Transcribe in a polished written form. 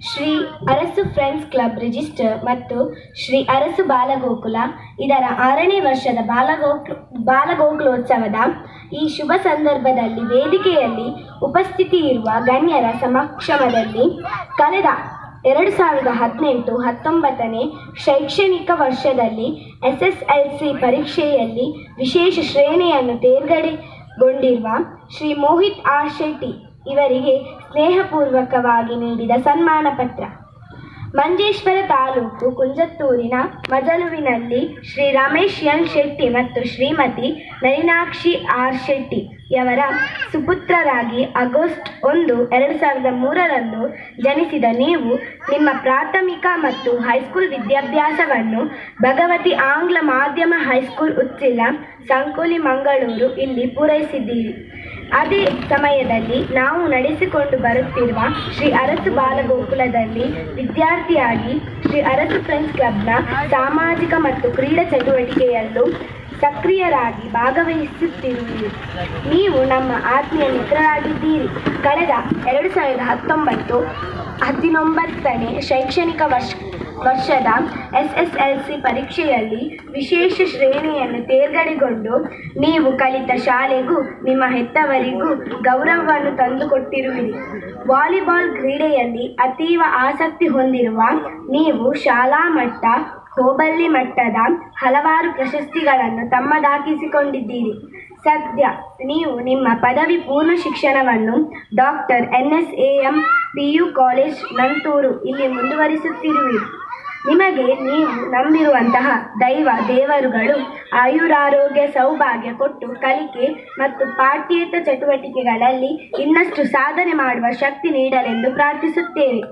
Shri Arasu friends club register ಮತ್ತು ಶ್ರೀ ಅರಸು ಬಾಲಗೋಕುಲ ಇದರ 6ನೇ ವರ್ಷದ ಬಾಲಗೋಕುಲೋತ್ಸವದ ಈ ಶುಭ ಸಂದರ್ಭದಲ್ಲಿ ವೇದಿಕೆಯಲ್ಲಿ ಉಪಸ್ಥಿತಿ ಇರುವ ಗಣ್ಯರ ಸಮಕ್ಷಮದಲ್ಲಿ ಕಳೆದ 2018-19ನೇ ಶೈಕ್ಷಣಿಕ ವರ್ಷದಲ್ಲಿ SSLC ಪರೀಕ್ಷೆಯಲ್ಲಿ ವಿಶೇಷ ಶ್ರೇಣಿಯನ್ನು ತೇರ್ಗಡೆಗೊಂಡಿರುವ ಶ್ರೀ ಮೋಹಿತ್ ಆರ್ ಶೆಟ್ಟಿ ಇವರಿಗೆ ಸ್ನೇಹಪೂರ್ವಕವಾಗಿ ನೀಡಿದ ಸನ್ಮಾನ ಪತ್ರ. ಮಂಜೇಶ್ವರ ತಾಲೂಕು ಕುಂಜತ್ತೂರಿನ ಮಜಲುವಿನಲ್ಲಿ ಶ್ರೀ ರಮೇಶ್ ಎನ್ ಶೆಟ್ಟಿ ಮತ್ತು ಶ್ರೀಮತಿ ನಳಿನಾಕ್ಷಿ ಆರ್ ಶೆಟ್ಟಿ ಯವರ ಸುಪುತ್ರರಾಗಿ ಆಗಸ್ಟ್ 1, 2003ರಂದು ಜನಿಸಿದ ನೀವು ನಿಮ್ಮ ಪ್ರಾಥಮಿಕ ಮತ್ತು ಹೈಸ್ಕೂಲ್ ವಿದ್ಯಾಭ್ಯಾಸವನ್ನು ಭಗವತಿ ಆಂಗ್ಲ ಮಾಧ್ಯಮ ಹೈಸ್ಕೂಲ್ ಉಚ್ಚಿಲ ಸಂಕೋಲಿ ಮಂಗಳೂರು ಇಲ್ಲಿ ಪೂರೈಸಿದ್ದೀರಿ. ಅದೇ ಸಮಯದಲ್ಲಿ ನಾವು ನಡೆಸಿಕೊಂಡು ಬರುತ್ತಿರುವ ಶ್ರೀ ಅರಸು ಬಾಲಗೋಕುಲದಲ್ಲಿ ವಿದ್ಯಾರ್ಥಿಯಾಗಿ ಶ್ರೀ ಅರಸು ಫ್ರೆಂಡ್ಸ್ ಕ್ಲಬ್ನ ಸಾಮಾಜಿಕ ಮತ್ತು ಕ್ರೀಡಾ ಚಟುವಟಿಕೆಯಲ್ಲೂ ಸಕ್ರಿಯರಾಗಿ ಭಾಗವಹಿಸುತ್ತಿರುವಿರಿ. ನೀವು ನಮ್ಮ ಆತ್ಮೀಯ ಮಿತ್ರರಾಗಿದ್ದೀರಿ. ಕಳೆದ 2019-19ನೇ ಶೈಕ್ಷಣಿಕ ವರ್ಷದ SSLC ಪರೀಕ್ಷೆಯಲ್ಲಿ ವಿಶೇಷ ಶ್ರೇಣಿಯನ್ನು ತೇರ್ಗಡೆಗೊಂಡು ನೀವು ಕಲಿತ ಶಾಲೆಗೂ ನಿಮ್ಮ ಹೆತ್ತವರಿಗೂ ಗೌರವವನ್ನು ತಂದುಕೊಟ್ಟಿರುವಿರಿ. ವಾಲಿಬಾಲ್ ಕ್ರೀಡೆಯಲ್ಲಿ ಅತೀವ ಆಸಕ್ತಿ ಹೊಂದಿರುವ ನೀವು ಶಾಲಾ ಮಟ್ಟ, ಹೋಬಳಿ ಮಟ್ಟದ ಹಲವಾರು ಪ್ರಶಸ್ತಿಗಳನ್ನು ತಮ್ಮದಾಗಿಸಿಕೊಂಡಿದ್ದೀರಿ. ಸದ್ಯ ನೀವು ನಿಮ್ಮ ಪದವಿ ಪೂರ್ವ ಶಿಕ್ಷಣವನ್ನು doctor NSAM PU college Nanthoor ಇಲ್ಲಿ ಮುಂದುವರಿಸುತ್ತಿರುವಿರಿ. ನಿಮಗೆ ನೀವು ನಂಬಿರುವಂತಹ ದೇವರುಗಳು ಆಯುರಾರೋಗ್ಯ ಸೌಭಾಗ್ಯ ಕೊಟ್ಟು ಕಲಿಕೆ ಮತ್ತು ಪಾಠ್ಯೇತರ ಚಟುವಟಿಕೆಗಳಲ್ಲಿ ಇನ್ನಷ್ಟು ಸಾಧನೆ ಮಾಡುವ ಶಕ್ತಿ ನೀಡಲೆಂದು ಪ್ರಾರ್ಥಿಸುತ್ತೇವೆ.